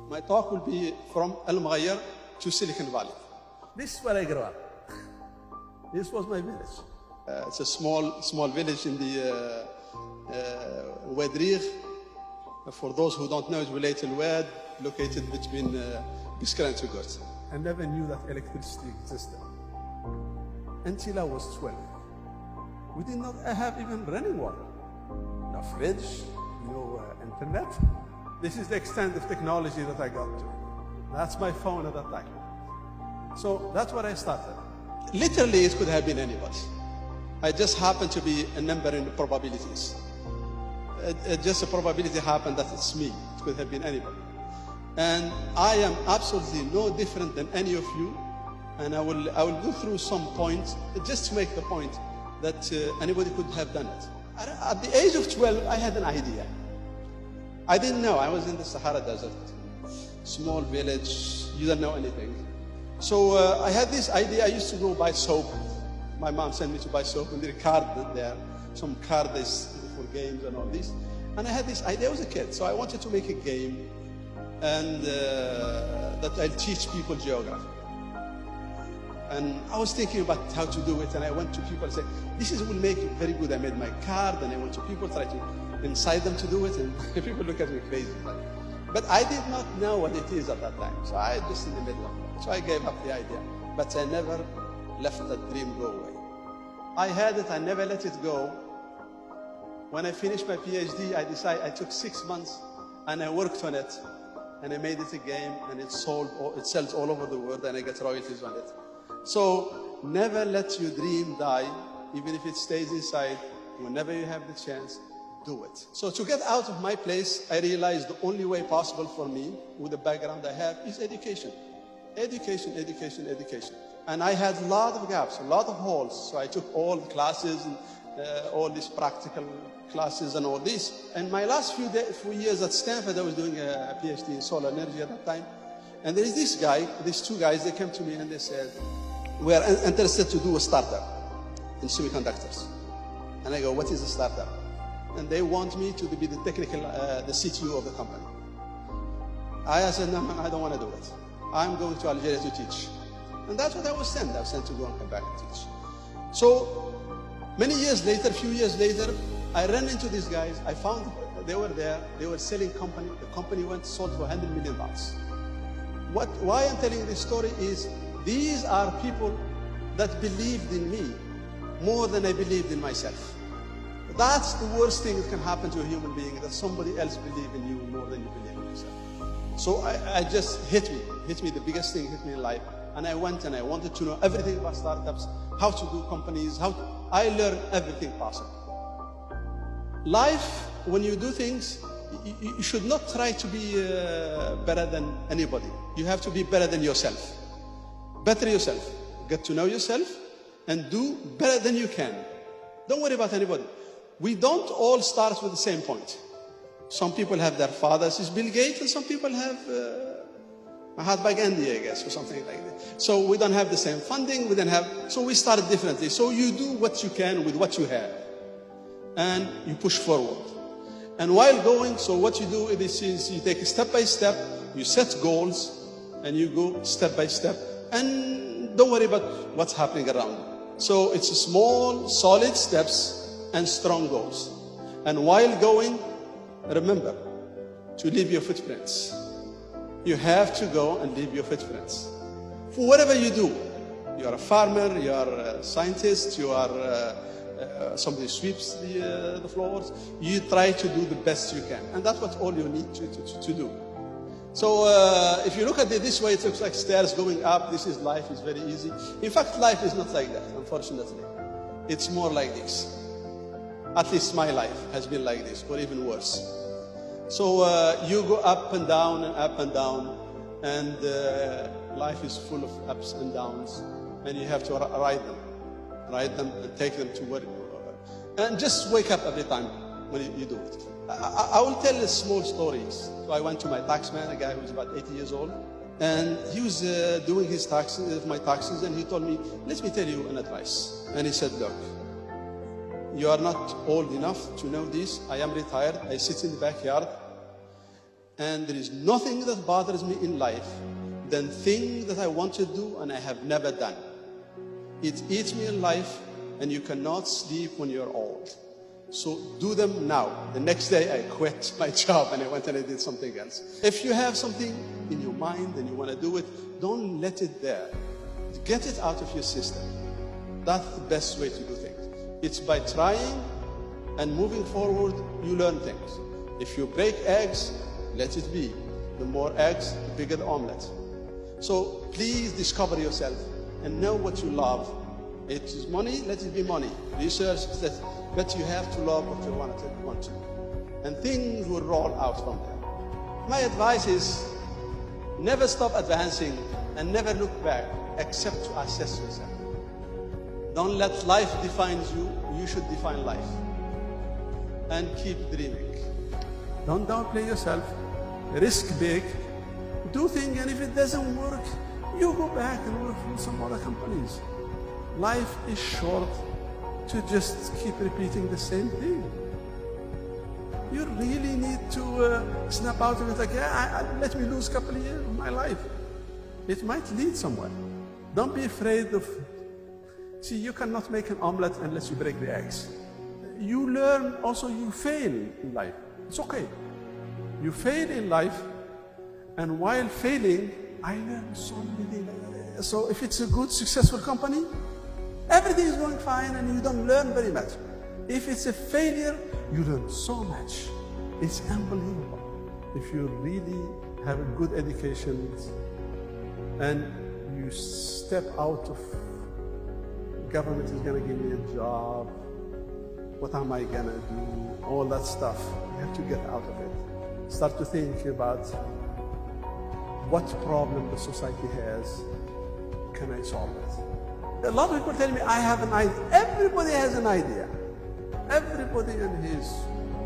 My talk will be from Al Mughayyar to Silicon Valley. This is where I grew up. This was my village. It's a small village in the Wad Righ. For those who don't know, it's Wilayat al-Wad, located between Biskra and Sugurt. I never knew that electricity existed until I was 12. We did not have even running water. No fridge, no internet. This is the extent of technology that I got to. That's my phone at that time. So that's what I started. Literally, it could have been anybody. I just happened to be a number in the probabilities. Just a probability happened that it's me. It could have been anybody. And I am absolutely no different than any of you. And I will go through some points just to make the point that anybody could have done it. At the age of 12, I had an idea. I didn't know. I was in the Sahara Desert, small village. You don't know anything. So I had this idea. I used to go buy soap. My mom sent me to buy soap, and there are cards there, some cards for games and all this. And I had this idea. I was a kid, so I wanted to make a game, and that I'll teach people geography. And I was thinking about how to do it, and I went to people and said, "This will make it very good." I made my card, and I went to people, try to incite them to do it, and people look at me crazy. But I did not know what it is at that time, so I just in the middle of it. So I gave up the idea, but I never left that dream go away. I had it, I never let it go. When I finished my PhD, I took 6 months, and I worked on it, and I made it a game, and it sells all over the world, and I get royalties on it. So never let your dream die, even if it stays inside. Whenever you have the chance, do it. So to get out of my place, I realized the only way possible for me, with the background I have, is education. Education, education, education. And I had a lot of gaps, a lot of holes. So I took all the classes, and all these practical classes and all this. And my last few years at Stanford, I was doing a PhD in solar energy at that time. And there is this guy, these two guys, they came to me and they said, "We are interested to do a startup in semiconductors." And I go, "What is a startup?" And they want me to be the technical, the CTO of the company. I said, "No, I don't want to do it. I'm going to Algeria to teach." And that's what I was sent. I was sent to go and come back and teach. So many years later, a few years later, I ran into these guys. I found they were there. They were selling company. The company sold for $100 million. Why I'm telling this story is these are people that believed in me more than I believed in myself. That's the worst thing that can happen to a human being, that somebody else believes in you more than you believe in yourself. So I just hit me, the biggest thing hit me in life. And I went and I wanted to know everything about startups, how to do companies, I learned everything possible. Life, when you do things, you should not try to be better than anybody. You have to be better than yourself. Better yourself. Get to know yourself and do better than you can. Don't worry about anybody. We don't all start with the same point. Some people have their fathers is Bill Gates, and some people have Mahatma Gandhi, I guess, or something like that. So we don't have the same funding. So we started differently. So you do what you can with what you have, and you push forward. And while going, so what you do is you take it step by step, you set goals, and you go step by step, and don't worry about what's happening around. So it's small, solid steps and strong goals. And while going, remember to leave your footprints. You have to go and leave your footprints. For whatever you do, you are a farmer, you are a scientist, you are somebody sweeps the floors, you try to do the best you can. And that's what all you need to do. So if you look at it this way, it looks like stairs going up. This is life, is very easy. In fact, life is not like that, unfortunately. It's more like this. At least my life has been like this, or even worse. So you go up and down and up and down, and life is full of ups and downs, and you have to ride them and take them to where, and just wake up every time when you do it. I will tell small stories. So I went to my taxman, a guy who was about 80 years old, and he was doing his taxes, my taxes, and he told me, "Let me tell you an advice." And he said, "Look, you are not old enough to know this. I am retired. I sit in the backyard. And there is nothing that bothers me in life than things that I want to do and I have never done. It eats me in life, and you cannot sleep when you're old. So do them now. The next day I quit my job and I went and I did something else. If you have something in your mind and you want to do it, don't let it there. Get it out of your system. That's the best way to do things. It's by trying and moving forward, you learn things. If you break eggs, let it be. The more eggs, the bigger the omelet. So please discover yourself and know what you love. It is money, let it be money. Research that, but you have to love what you want to. And things will roll out from there. My advice is never stop advancing and never look back except to assess yourself. Don't let life define you, you should define life. And keep dreaming. Don't downplay yourself. Risk big. Do things, and if it doesn't work, you go back and work for some other companies. Life is short to just keep repeating the same thing. You really need to snap out of it like, let me lose a couple of years of my life. It might lead somewhere. Don't be afraid of... See, you cannot make an omelet unless you break the eggs. You learn, also you fail in life. It's okay. You fail in life, and while failing, I learned so many things. So if it's a good, successful company, everything is going fine and you don't learn very much. If it's a failure, you learn so much. It's unbelievable. If you really have a good education and you step out of government is going to give me a job, what am I going to do, all that stuff, you have to get out of it. Start to think about what problem the society has, can I solve it? A lot of people tell me, I have an idea. Everybody has an idea. Everybody in his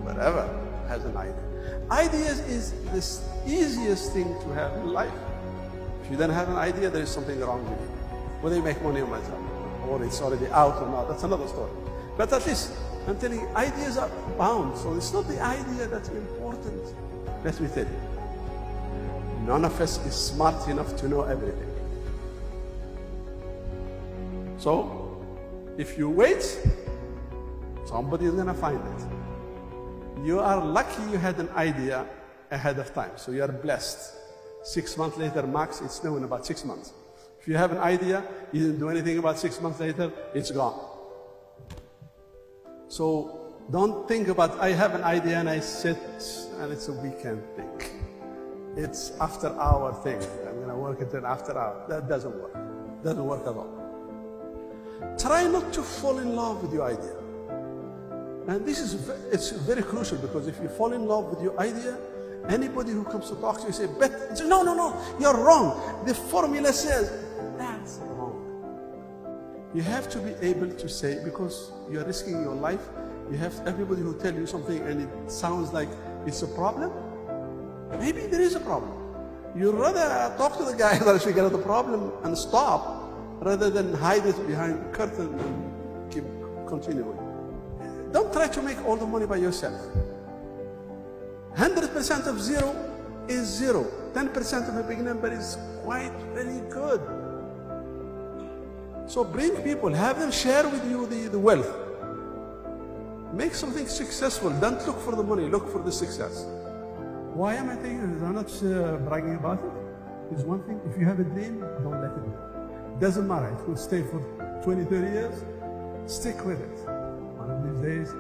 whatever has an idea. Ideas is the easiest thing to have in life. If you don't have an idea, there is something wrong with you. Whether you make money or not, or it's already out or not, that's another story. But at least, I'm telling you, ideas are bound. So it's not the idea that's important. Let me tell you. None of us is smart enough to know everything. So, if you wait, somebody is going to find it. You are lucky you had an idea ahead of time, so you are blessed. 6 months later, max, it's known about 6 months. If you have an idea, you didn't do anything about 6 months later, it's gone. So, don't think about, I have an idea and I sit and it's a weekend thing. It's after hour thing. I'm going to work it in after hour. That doesn't work. Doesn't work at all. Try not to fall in love with your idea. And this is, it's very crucial, because if you fall in love with your idea, anybody who comes to talk to you say, but no, you're wrong. The formula says, that's wrong. You have to be able to say, because you're risking your life, you have everybody who tell you something and it sounds like it's a problem. Maybe there is a problem. You'd rather talk to the guy that figure out the problem and stop, rather than hide it behind the curtain and keep continuing. Don't try to make all the money by yourself. 100% of zero is zero. 10% of a big number is quite very good. So bring people, have them share with you the wealth. Make something successful. Don't look for the money, look for the success. Why am I telling you this? I'm not bragging about it. It's one thing, if you have a dream, don't let it go. Doesn't matter, it will stay for 20, 30 years. Stick with it. One of these days,